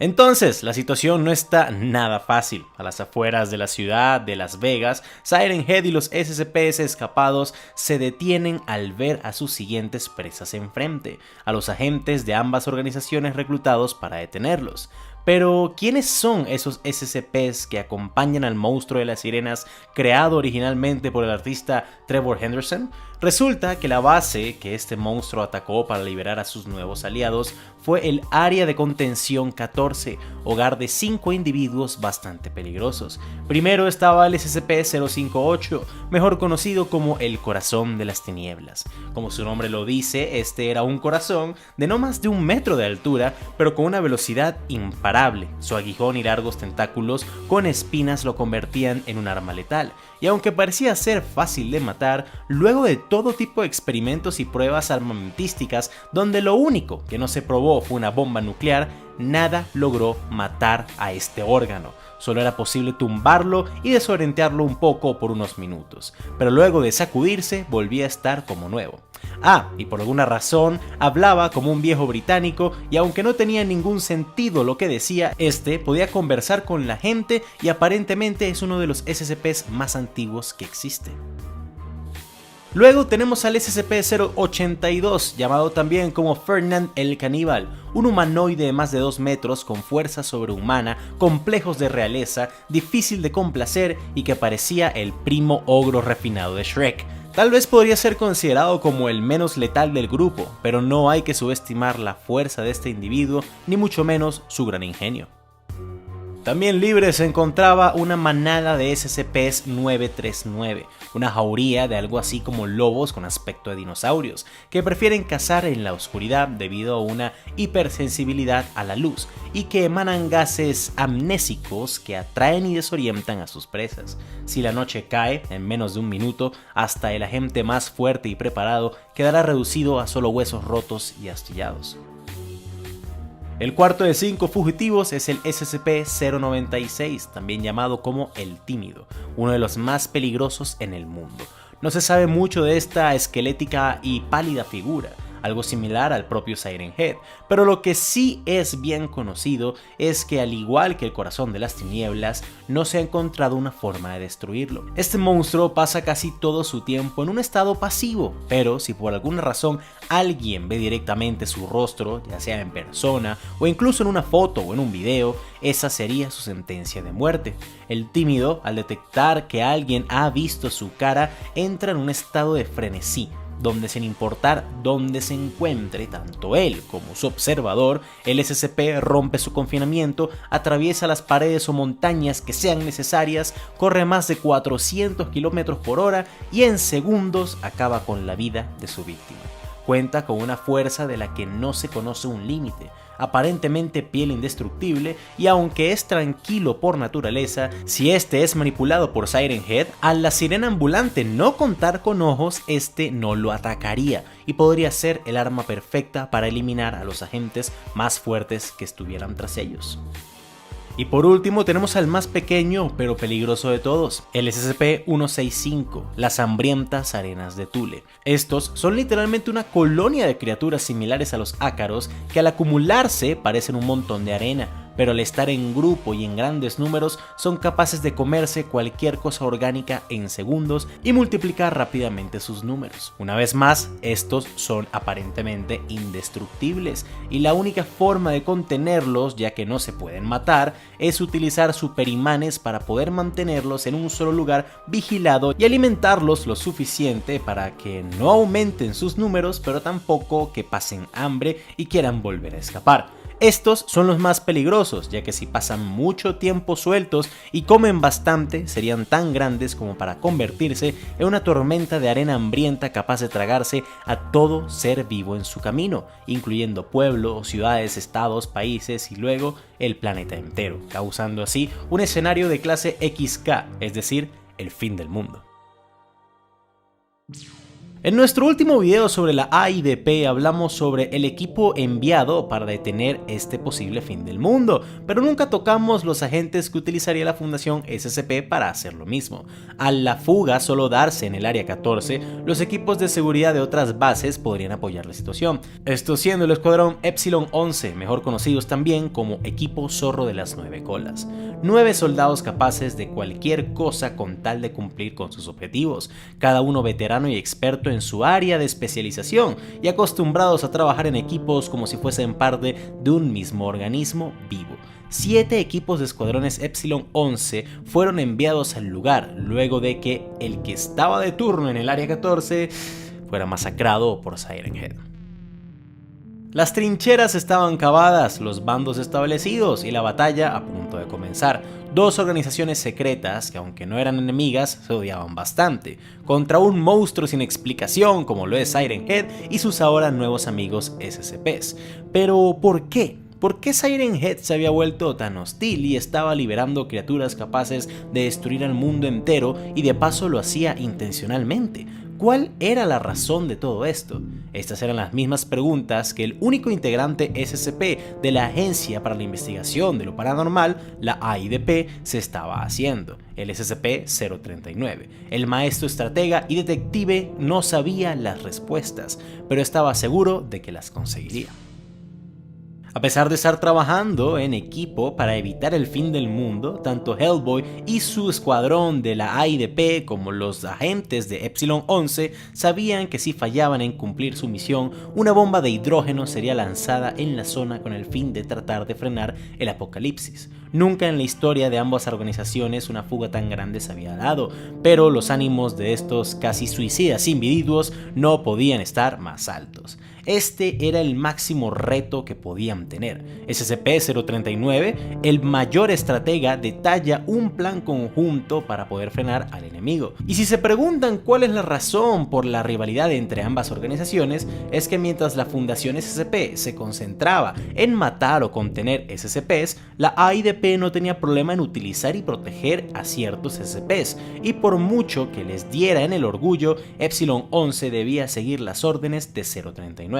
Entonces, la situación no está nada fácil. A las afueras de la ciudad de Las Vegas, Siren Head y los SCPs escapados se detienen al ver a sus siguientes presas enfrente, a los agentes de ambas organizaciones reclutados para detenerlos. Pero, ¿quiénes son esos SCPs que acompañan al monstruo de las sirenas creado originalmente por el artista Trevor Henderson? Resulta que la base que este monstruo atacó para liberar a sus nuevos aliados fue el Área de Contención 14, hogar de 5 individuos bastante peligrosos. Primero estaba el SCP-058, mejor conocido como el Corazón de las Tinieblas. Como su nombre lo dice, este era un corazón de no más de 1 metro de altura, pero con una velocidad imparable. Su aguijón y largos tentáculos con espinas lo convertían en un arma letal. Y aunque parecía ser fácil de matar, luego de todo tipo de experimentos y pruebas armamentísticas donde lo único que no se probó fue una bomba nuclear, nada logró matar a este órgano. Solo era posible tumbarlo y desorientarlo un poco por unos minutos, pero luego de sacudirse volvía a estar como nuevo. Y por alguna razón hablaba como un viejo británico, y aunque no tenía ningún sentido lo que decía, este podía conversar con la gente y aparentemente es uno de los SCPs más antiguos que existen. Luego tenemos al SCP-082, llamado también como Ferdinand el Caníbal, un humanoide de más de 2 metros con fuerza sobrehumana, complejos de realeza, difícil de complacer y que parecía el primo ogro refinado de Shrek. Tal vez podría ser considerado como el menos letal del grupo, pero no hay que subestimar la fuerza de este individuo, ni mucho menos su gran ingenio. También libre se encontraba una manada de SCP-939, una jauría de algo así como lobos con aspecto de dinosaurios, que prefieren cazar en la oscuridad debido a una hipersensibilidad a la luz, y que emanan gases amnésicos que atraen y desorientan a sus presas. Si la noche cae, en menos de 1 minuto, hasta el agente más fuerte y preparado quedará reducido a solo huesos rotos y astillados. El cuarto de 5 fugitivos es el SCP-096, también llamado como el Tímido, uno de los más peligrosos en el mundo. No se sabe mucho de esta esquelética y pálida figura, algo similar al propio Siren Head, pero lo que sí es bien conocido es que, al igual que el Corazón de las Tinieblas, no se ha encontrado una forma de destruirlo. Este monstruo pasa casi todo su tiempo en un estado pasivo, pero si por alguna razón alguien ve directamente su rostro, ya sea en persona o incluso en una foto o en un video, esa sería su sentencia de muerte. El Tímido, al detectar que alguien ha visto su cara, entra en un estado de frenesí, donde sin importar dónde se encuentre tanto él como su observador, el SCP rompe su confinamiento, atraviesa las paredes o montañas que sean necesarias, corre más de 400 km por hora y en segundos acaba con la vida de su víctima. Cuenta con una fuerza de la que no se conoce un límite, aparentemente piel indestructible, y aunque es tranquilo por naturaleza, si este es manipulado por Siren Head, al la sirena ambulante no contar con ojos, este no lo atacaría y podría ser el arma perfecta para eliminar a los agentes más fuertes que estuvieran tras ellos. Y por último tenemos al más pequeño pero peligroso de todos, el SCP-165, las hambrientas arenas de Thule. Estos son literalmente una colonia de criaturas similares a los ácaros que al acumularse parecen un montón de arena, pero al estar en grupo y en grandes números son capaces de comerse cualquier cosa orgánica en segundos y multiplicar rápidamente sus números. Una vez más, estos son aparentemente indestructibles y la única forma de contenerlos, ya que no se pueden matar, es utilizar superimanes para poder mantenerlos en un solo lugar vigilado y alimentarlos lo suficiente para que no aumenten sus números, pero tampoco que pasen hambre y quieran volver a escapar. Estos son los más peligrosos, ya que si pasan mucho tiempo sueltos y comen bastante, serían tan grandes como para convertirse en una tormenta de arena hambrienta capaz de tragarse a todo ser vivo en su camino, incluyendo pueblos, ciudades, estados, países y luego el planeta entero, causando así un escenario de clase XK, es decir, el fin del mundo. En nuestro último video sobre la AIDP hablamos sobre el equipo enviado para detener este posible fin del mundo, pero nunca tocamos los agentes que utilizaría la Fundación SCP para hacer lo mismo. Al la fuga solo darse en el Área 14, los equipos de seguridad de otras bases podrían apoyar la situación, esto siendo el Escuadrón Epsilon 11, mejor conocidos también como Equipo Zorro de las 9 Colas. 9 soldados capaces de cualquier cosa con tal de cumplir con sus objetivos, cada uno veterano y experto en su área de especialización y acostumbrados a trabajar en equipos como si fuesen parte de un mismo organismo vivo. 7 equipos de escuadrones Epsilon 11 fueron enviados al lugar luego de que el que estaba de turno en el Área 14 fuera masacrado por Siren Head. Las trincheras estaban cavadas, los bandos establecidos y la batalla a punto de comenzar. Dos organizaciones secretas que, aunque no eran enemigas, se odiaban bastante, contra un monstruo sin explicación como lo es Siren Head y sus ahora nuevos amigos SCPs. Pero ¿por qué? ¿Por qué Siren Head se había vuelto tan hostil y estaba liberando criaturas capaces de destruir al mundo entero y de paso lo hacía intencionalmente? ¿Cuál era la razón de todo esto? Estas eran las mismas preguntas que el único integrante SCP de la Agencia para la Investigación de lo Paranormal, la AIDP, se estaba haciendo, el SCP-039. El maestro estratega y detective no sabía las respuestas, pero estaba seguro de que las conseguiría. A pesar de estar trabajando en equipo para evitar el fin del mundo, tanto Hellboy y su escuadrón de la AIDP como los agentes de Epsilon 11 sabían que si fallaban en cumplir su misión, una bomba de hidrógeno sería lanzada en la zona con el fin de tratar de frenar el apocalipsis. Nunca en la historia de ambas organizaciones una fuga tan grande se había dado, pero los ánimos de estos casi suicidas individuos no podían estar más altos. Este era el máximo reto que podían tener. SCP-039, el mayor estratega, detalla un plan conjunto para poder frenar al enemigo. Y si se preguntan cuál es la razón por la rivalidad entre ambas organizaciones, es que mientras la Fundación SCP se concentraba en matar o contener SCPs, la AIDP no tenía problema en utilizar y proteger a ciertos SCPs, y por mucho que les diera en el orgullo, Epsilon 11 debía seguir las órdenes de 039.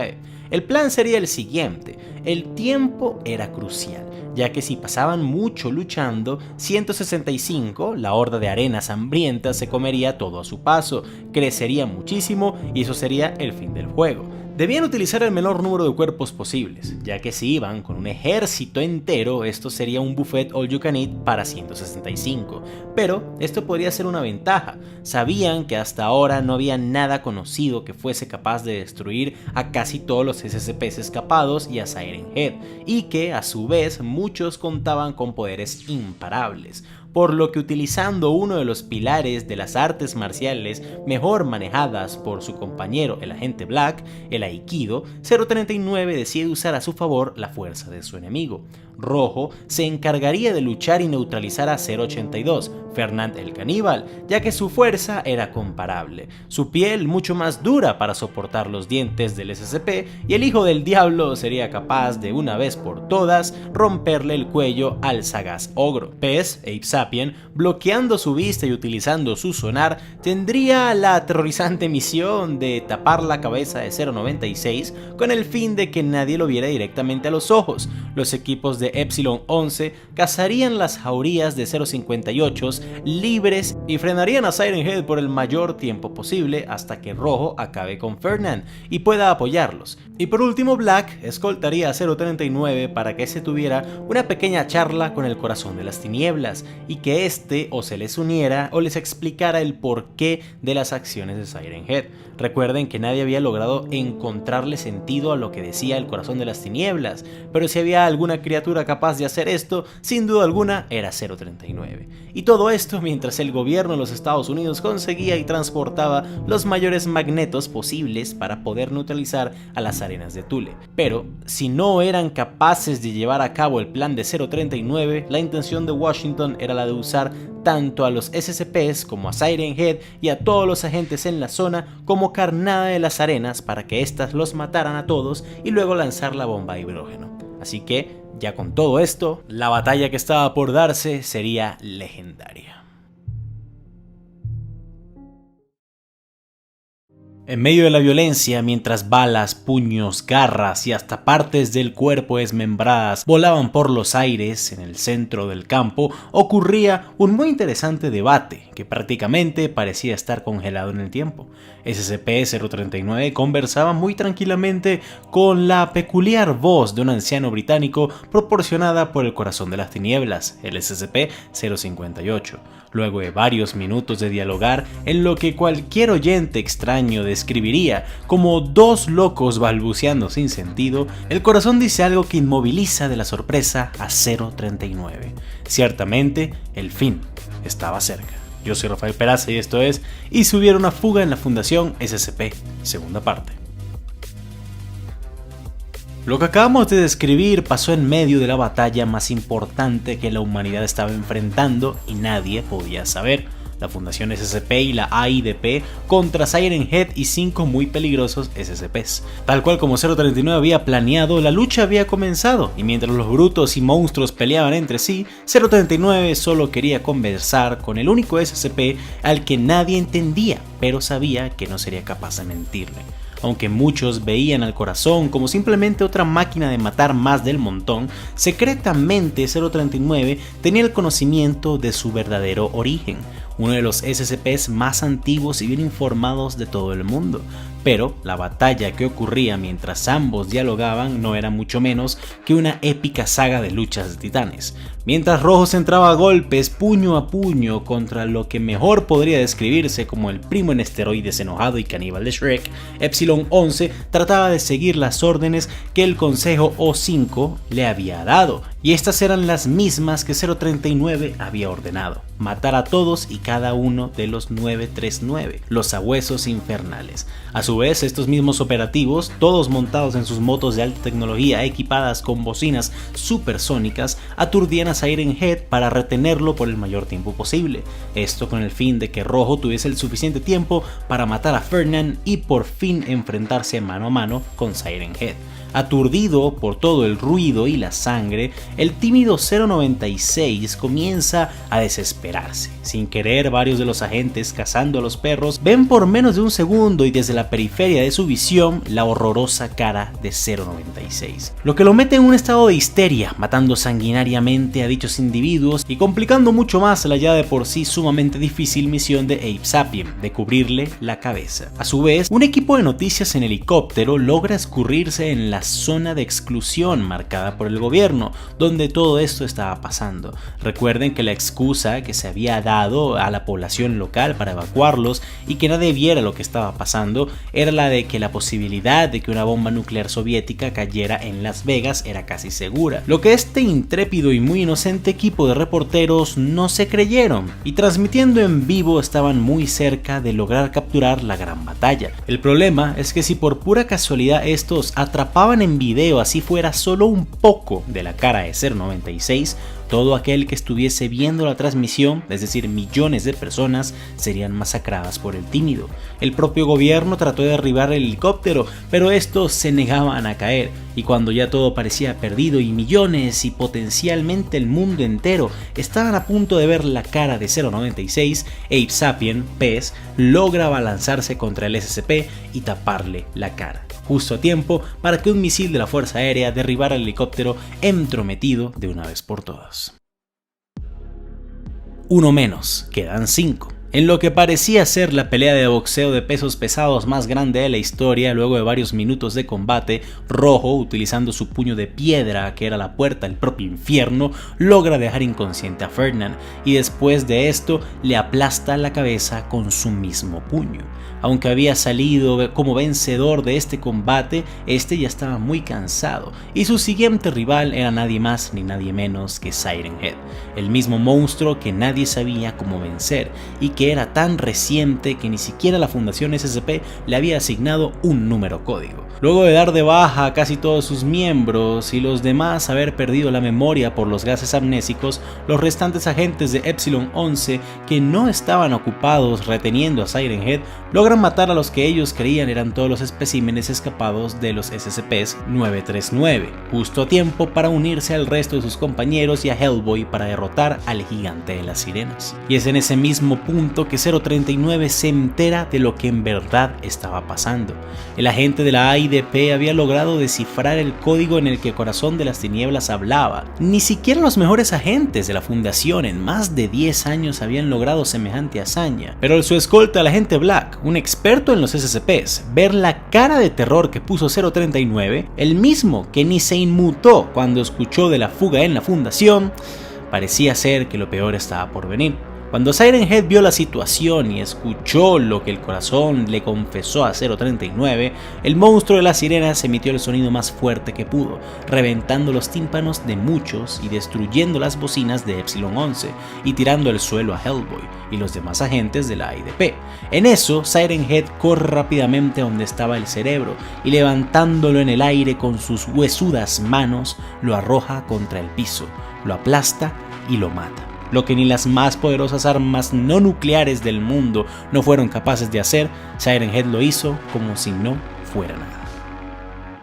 El plan sería el siguiente: el tiempo era crucial, ya que si pasaban mucho luchando, 165, la horda de arenas hambrientas, se comería todo a su paso, crecería muchísimo y eso sería el fin del juego. Debían utilizar el menor número de cuerpos posibles, ya que si iban con un ejército entero, esto sería un buffet all you can eat para 165, pero esto podría ser una ventaja. Sabían que hasta ahora no había nada conocido que fuese capaz de destruir a casi todos los SCPs escapados y a Siren Head, y que a su vez muchos contaban con poderes imparables. por lo que utilizando uno de los pilares de las artes marciales mejor manejadas por su compañero el agente Black, el Aikido, 039 decide usar a su favor la fuerza de su enemigo. Rojo se encargaría de luchar y neutralizar a 082, Fernand el Caníbal, ya que su fuerza era comparable, su piel mucho más dura para soportar los dientes del SCP, y el hijo del diablo sería capaz de una vez por todas romperle el cuello al sagaz ogro. Pez, Ape Sapien, bloqueando su vista y utilizando su sonar, tendría la aterrorizante misión de tapar la cabeza de 096 con el fin de que nadie lo viera directamente a los ojos. Los equipos de Epsilon 11 cazarían las jaurías de 058 libres y frenarían a Siren Head por el mayor tiempo posible hasta que Rojo acabe con Fernand y pueda apoyarlos. Y por último, Black escoltaría a 039 para que se tuviera una pequeña charla con el Corazón de las Tinieblas y que éste o se les uniera o les explicara el porqué de las acciones de Siren Head. Recuerden que nadie había logrado encontrarle sentido a lo que decía el Corazón de las Tinieblas, pero si había alguna criatura capaz de hacer esto, sin duda alguna era 039. Y todo esto mientras el gobierno de los Estados Unidos conseguía y transportaba los mayores magnetos posibles para poder neutralizar a las arenas de Thule. Pero si no eran capaces de llevar a cabo el plan de 039, la intención de Washington era la de usar tanto a los SCPs como a Siren Head y a todos los agentes en la zona como carnada de las arenas para que éstas los mataran a todos y luego lanzar la bomba de hidrógeno. Así que, ya con todo esto, la batalla que estaba por darse sería legendaria. En medio de la violencia, mientras balas, puños, garras y hasta partes del cuerpo desmembradas volaban por los aires en el centro del campo, ocurría un muy interesante debate que prácticamente parecía estar congelado en el tiempo. SCP-039 conversaba muy tranquilamente con la peculiar voz de un anciano británico proporcionada por el Corazón de las Tinieblas, el SCP-058. Luego de varios minutos de dialogar en lo que cualquier oyente extraño describiría como dos locos balbuceando sin sentido, el corazón dice algo que inmoviliza de la sorpresa a 039. Ciertamente, el fin estaba cerca. Yo soy Rafael Peraza y esto es Y si hubiera una fuga en la Fundación SCP, segunda parte. Lo que acabamos de describir pasó en medio de la batalla más importante que la humanidad estaba enfrentando y nadie podía saber. La Fundación SCP y la AIDP contra Siren Head y 5 muy peligrosos SCPs. Tal cual como 039 había planeado, la lucha había comenzado y mientras los brutos y monstruos peleaban entre sí, 039 solo quería conversar con el único SCP al que nadie entendía, pero sabía que no sería capaz de mentirle. Aunque muchos veían al corazón como simplemente otra máquina de matar más del montón, secretamente 039 tenía el conocimiento de su verdadero origen, uno de los SCPs más antiguos y bien informados de todo el mundo. Pero la batalla que ocurría mientras ambos dialogaban no era mucho menos que una épica saga de luchas de titanes. Mientras Rojo se entraba a golpes puño a puño contra lo que mejor podría describirse como el primo en esteroides enojado y caníbal de Shrek, Epsilon 11 trataba de seguir las órdenes que el Consejo O5 le había dado, y estas eran las mismas que 039 había ordenado: matar a todos y cada uno de los 939, los sabuesos infernales. A su vez, estos mismos operativos, todos montados en sus motos de alta tecnología equipadas con bocinas supersónicas, aturdían a Siren Head para retenerlo por el mayor tiempo posible. Esto con el fin de que Rojo tuviese el suficiente tiempo para matar a Fernand y por fin enfrentarse mano a mano con Siren Head. Aturdido por todo el ruido y la sangre, el tímido 096 comienza a desesperarse. Sin querer, varios de los agentes cazando a los perros ven por menos de un segundo y desde la periferia de su visión la horrorosa cara de 096, lo que lo mete en un estado de histeria, matando sanguinariamente a dichos individuos y complicando mucho más la ya de por sí sumamente difícil misión de Ape Sapien de cubrirle la cabeza. A su vez, un equipo de noticias en helicóptero logra escurrirse en la la zona de exclusión marcada por el gobierno, donde todo esto estaba pasando. Recuerden que la excusa que se había dado a la población local para evacuarlos y que nadie viera lo que estaba pasando era la de que la posibilidad de que una bomba nuclear soviética cayera en Las Vegas era casi segura, lo que este intrépido y muy inocente equipo de reporteros no se creyeron, y transmitiendo en vivo estaban muy cerca de lograr capturar la gran batalla. El problema es que si por pura casualidad estos atrapaban en video así fuera solo un poco de la cara de 096, todo aquel que estuviese viendo la transmisión, es decir, millones de personas, serían masacradas por el tímido. El propio gobierno trató de derribar el helicóptero, pero estos se negaban a caer, y cuando ya todo parecía perdido y millones y potencialmente el mundo entero estaban a punto de ver la cara de 096, Abe Sapien, Pez, logra abalanzarse contra el SCP y taparle la cara, justo a tiempo para que un misil de la Fuerza Aérea derribara el helicóptero entrometido de una vez por todas. Uno menos, quedan 5. En lo que parecía ser la pelea de boxeo de pesos pesados más grande de la historia, luego de varios minutos de combate, Rojo, utilizando su puño de piedra que era la puerta al propio infierno, logra dejar inconsciente a Ferdinand y después de esto le aplasta la cabeza con su mismo puño. Aunque había salido como vencedor de este combate, este ya estaba muy cansado y su siguiente rival era nadie más ni nadie menos que Siren Head, el mismo monstruo que nadie sabía cómo vencer y que era tan reciente que ni siquiera la Fundación SCP le había asignado un número código. Luego de dar de baja a casi todos sus miembros y los demás haber perdido la memoria por los gases amnésicos, los restantes agentes de Epsilon 11 que no estaban ocupados reteniendo a Siren Head logran matar a los que ellos creían eran todos los especímenes escapados de los SCP-939, justo a tiempo para unirse al resto de sus compañeros y a Hellboy para derrotar al gigante de las sirenas. Y es en ese mismo punto que 039 se entera de lo que en verdad estaba pasando. El agente de la AIDP había logrado descifrar el código en el que Corazón de las Tinieblas hablaba. Ni siquiera los mejores agentes de la Fundación en más de 10 años habían logrado semejante hazaña, pero su escolta, el agente Black, un experto en los SCPs, ver la cara de terror que puso 039, el mismo que ni se inmutó cuando escuchó de la fuga en la Fundación, parecía ser que lo peor estaba por venir. Cuando Siren Head vio la situación y escuchó lo que el Corazón le confesó a 039, el monstruo de las sirenas emitió el sonido más fuerte que pudo, reventando los tímpanos de muchos y destruyendo las bocinas de Epsilon 11 y tirando al suelo a Hellboy y los demás agentes de la AIDP. En eso, Siren Head corre rápidamente a donde estaba el cerebro y levantándolo en el aire con sus huesudas manos, lo arroja contra el piso, lo aplasta y lo mata. Lo que ni las más poderosas armas no nucleares del mundo no fueron capaces de hacer, Siren Head lo hizo como si no fuera nada.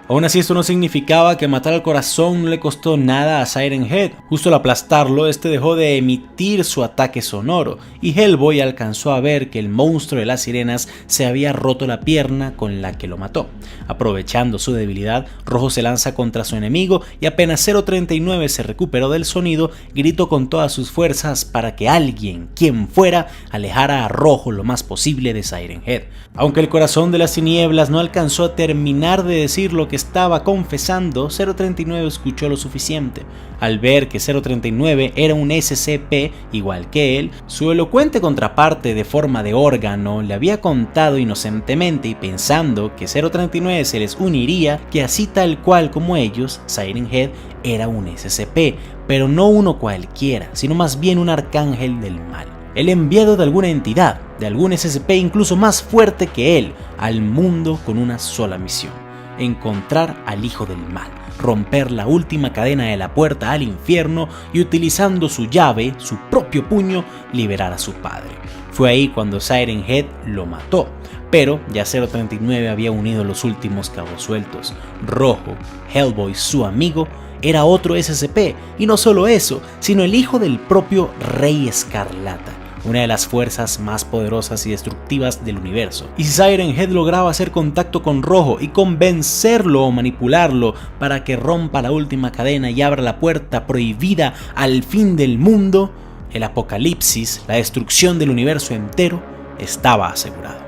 Aún así, esto no significaba que matar al Corazón no le costó nada a Siren Head. Justo al aplastarlo, este dejó de emitir su ataque sonoro y Hellboy alcanzó a ver que el monstruo de las sirenas se había roto la pierna con la que lo mató. Aprovechando su debilidad, Rojo se lanza contra su enemigo y apenas 039 se recuperó del sonido, gritó con todas sus fuerzas para que alguien, quien fuera, alejara a Rojo lo más posible de Siren Head. Aunque el Corazón de las Tinieblas no alcanzó a terminar de decir lo que estaba confesando, 039 escuchó lo suficiente. Al ver que 039 era un SCP igual que él, su elocuente contraparte de forma de órgano le había contado inocentemente y pensando que 039 se les uniría, que así tal cual como ellos, Siren Head era un SCP, pero no uno cualquiera, sino más bien un arcángel del mal. El enviado de alguna entidad, de algún SCP incluso más fuerte que él, al mundo con una sola misión: encontrar al hijo del mal, romper la última cadena de la puerta al infierno y utilizando su llave, su propio puño, liberar a su padre. Fue ahí cuando Siren Head lo mató, pero ya 039 había unido los últimos cabos sueltos. Rojo, Hellboy, su amigo, era otro SCP, y no solo eso, sino el hijo del propio Rey Escarlata, una de las fuerzas más poderosas y destructivas del universo. Y si Siren Head lograba hacer contacto con Rojo y convencerlo o manipularlo para que rompa la última cadena y abra la puerta prohibida al fin del mundo, el apocalipsis, la destrucción del universo entero, estaba asegurado.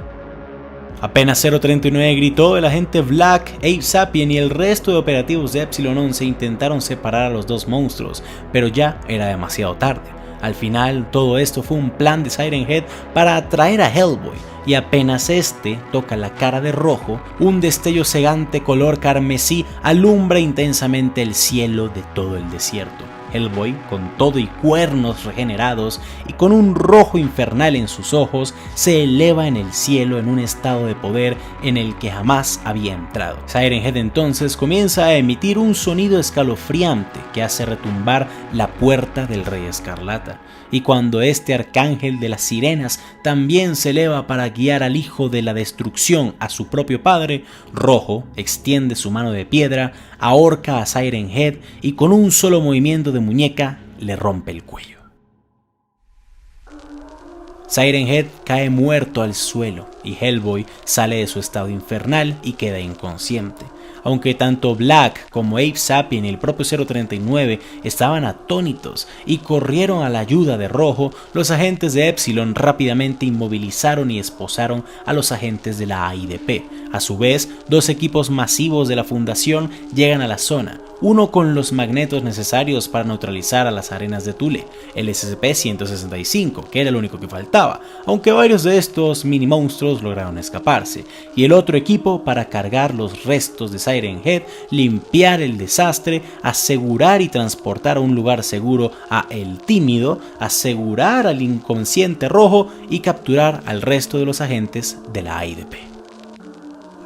Apenas 039 gritó, el agente Black, Abe Sapien y el resto de operativos de Epsilon 11 intentaron separar a los dos monstruos, pero ya era demasiado tarde. Al final, todo esto fue un plan de Siren Head para atraer a Hellboy, y apenas este toca la cara de Rojo, un destello cegante color carmesí alumbra intensamente el cielo de todo el desierto. Hellboy, con todo y cuernos regenerados y con un rojo infernal en sus ojos, se eleva en el cielo en un estado de poder en el que jamás había entrado. Siren Head entonces comienza a emitir un sonido escalofriante que hace retumbar la puerta del Rey Escarlata. Y cuando este arcángel de las sirenas también se eleva para guiar al hijo de la destrucción a su propio padre, Rojo extiende su mano de piedra, ahorca a Siren Head y con un solo movimiento de muñeca le rompe el cuello. Siren Head cae muerto al suelo y Hellboy sale de su estado infernal y queda inconsciente. Aunque tanto Black como Abe Sapien y el propio 039 estaban atónitos y corrieron a la ayuda de Rojo, los agentes de Epsilon rápidamente inmovilizaron y esposaron a los agentes de la AIDP. A su vez, dos equipos masivos de la Fundación llegan a la zona, uno con los magnetos necesarios para neutralizar a las arenas de Thule, el SCP-165, que era el único que faltaba, aunque varios de estos mini monstruos lograron escaparse, y el otro equipo para cargar los restos de Siren Head, limpiar el desastre, asegurar y transportar a un lugar seguro a El Tímido, asegurar al inconsciente Rojo y capturar al resto de los agentes de la AIDP.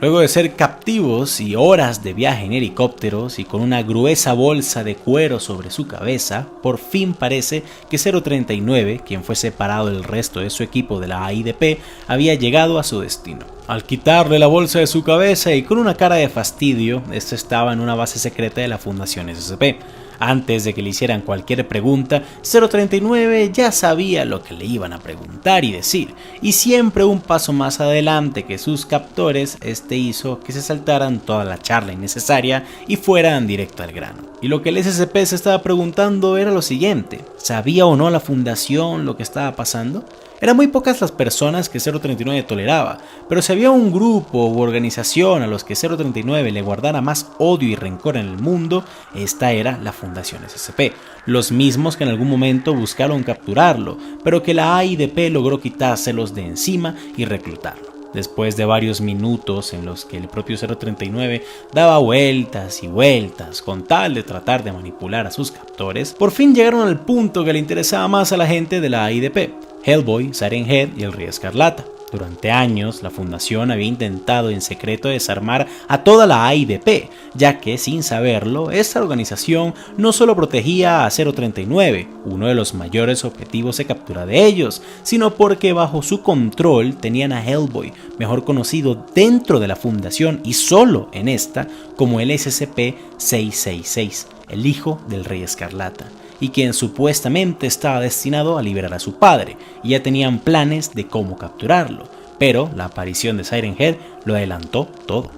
Luego de ser captivos y horas de viaje en helicópteros y con una gruesa bolsa de cuero sobre su cabeza, por fin parece que 039, quien fue separado del resto de su equipo de la AIDP, había llegado a su destino. Al quitarle la bolsa de su cabeza y con una cara de fastidio, este estaba en una base secreta de la Fundación SCP. Antes de que le hicieran cualquier pregunta, 039 ya sabía lo que le iban a preguntar y decir, y siempre un paso más adelante que sus captores, este hizo que se saltaran toda la charla innecesaria y fueran directo al grano. Y lo que el SCP se estaba preguntando era lo siguiente: ¿sabía o no la Fundación lo que estaba pasando? Eran muy pocas las personas que 039 toleraba, pero si había un grupo u organización a los que 039 le guardara más odio y rencor en el mundo, esta era la Fundación SCP, los mismos que en algún momento buscaron capturarlo, pero que la AIDP logró quitárselos de encima y reclutarlo. Después de varios minutos en los que el propio 039 daba vueltas y vueltas con tal de tratar de manipular a sus captores, por fin llegaron al punto que le interesaba más a la gente de la AIDP: Hellboy, Siren Head y el Rey Escarlata. Durante años, la Fundación había intentado en secreto desarmar a toda la AIDP, ya que, sin saberlo, esta organización no solo protegía a 039, uno de los mayores objetivos de captura de ellos, sino porque bajo su control tenían a Hellboy, mejor conocido dentro de la Fundación y solo en esta como el SCP-666, el hijo del Rey Escarlata, y quien supuestamente estaba destinado a liberar a su padre, y ya tenían planes de cómo capturarlo, pero la aparición de Siren Head lo adelantó todo.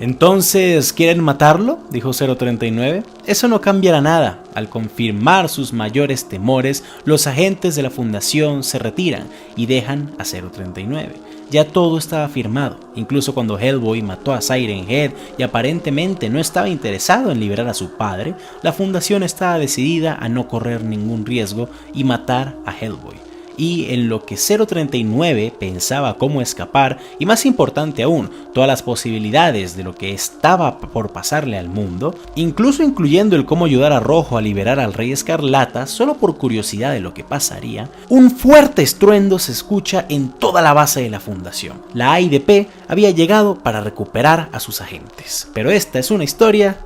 ¿Entonces quieren matarlo?, dijo 039. Eso no cambiará nada. Al confirmar sus mayores temores, los agentes de la Fundación se retiran y dejan a 039. Ya todo estaba firmado, incluso cuando Hellboy mató a Siren Head y aparentemente no estaba interesado en liberar a su padre, la Fundación estaba decidida a no correr ningún riesgo y matar a Hellboy. Y en lo que 039 pensaba cómo escapar, y más importante aún, todas las posibilidades de lo que estaba por pasarle al mundo, incluso incluyendo el cómo ayudar a Rojo a liberar al Rey Escarlata, solo por curiosidad de lo que pasaría, un fuerte estruendo se escucha en toda la base de la Fundación. La AIDP había llegado para recuperar a sus agentes, pero esta es una historia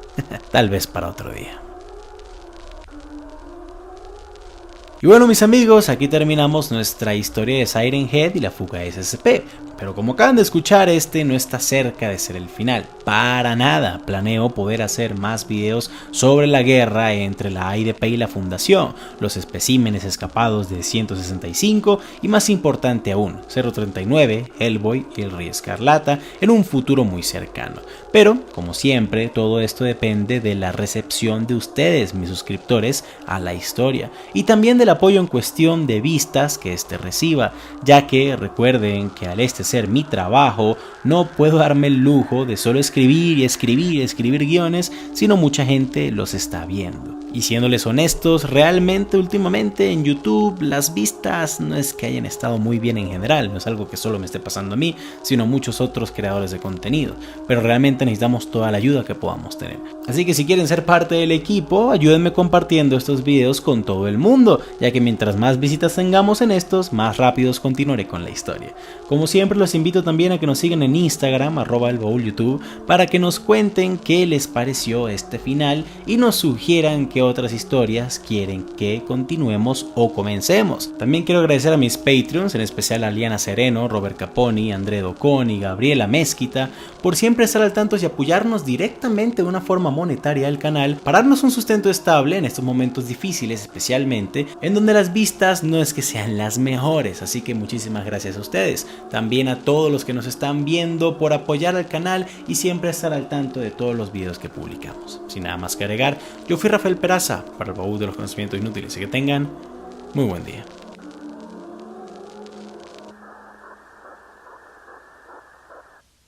tal vez para otro día. Y bueno, mis amigos, aquí terminamos nuestra historia de Siren Head y la fuga de SCP. Pero como acaban de escuchar, este no está cerca de ser el final. Para nada. Planeo poder hacer más videos sobre la guerra entre la AIDP y la Fundación, los especímenes escapados de 165 y, más importante aún, 039, Hellboy y el Rey Escarlata en un futuro muy cercano. Pero, como siempre, todo esto depende de la recepción de ustedes, mis suscriptores, a la historia, y también del apoyo en cuestión de vistas que este reciba, ya que recuerden que al este ser mi trabajo, no puedo darme el lujo de solo escribir y escribir guiones, sino mucha gente los está viendo. Y siéndoles honestos, realmente últimamente en YouTube las vistas no es que hayan estado muy bien en general, no es algo que solo me esté pasando a mí, sino a muchos otros creadores de contenido, pero realmente necesitamos toda la ayuda que podamos tener. Así que si quieren ser parte del equipo, ayúdenme compartiendo estos videos con todo el mundo, ya que mientras más visitas tengamos en estos, más rápidos continuaré con la historia. Como siempre, los invito también a que nos sigan en Instagram, @elbaulyouTube, para que nos cuenten qué les pareció este final y nos sugieran qué otras historias quieren que continuemos o comencemos. También quiero agradecer a mis Patreons, en especial a Liana Sereno, Robert Caponi, André Doconi, Gabriela Mezquita, por siempre estar al tanto y apoyarnos directamente de una forma monetaria al canal para darnos un sustento estable en estos momentos difíciles, especialmente en donde las vistas no es que sean las mejores. Así que muchísimas gracias a ustedes, también a todos los que nos están viendo por apoyar al canal y siempre estar al tanto de todos los videos que publicamos. Sin nada más que agregar, yo fui Rafael Peraza para el Baúl de los Conocimientos Inútiles y que tengan muy buen día.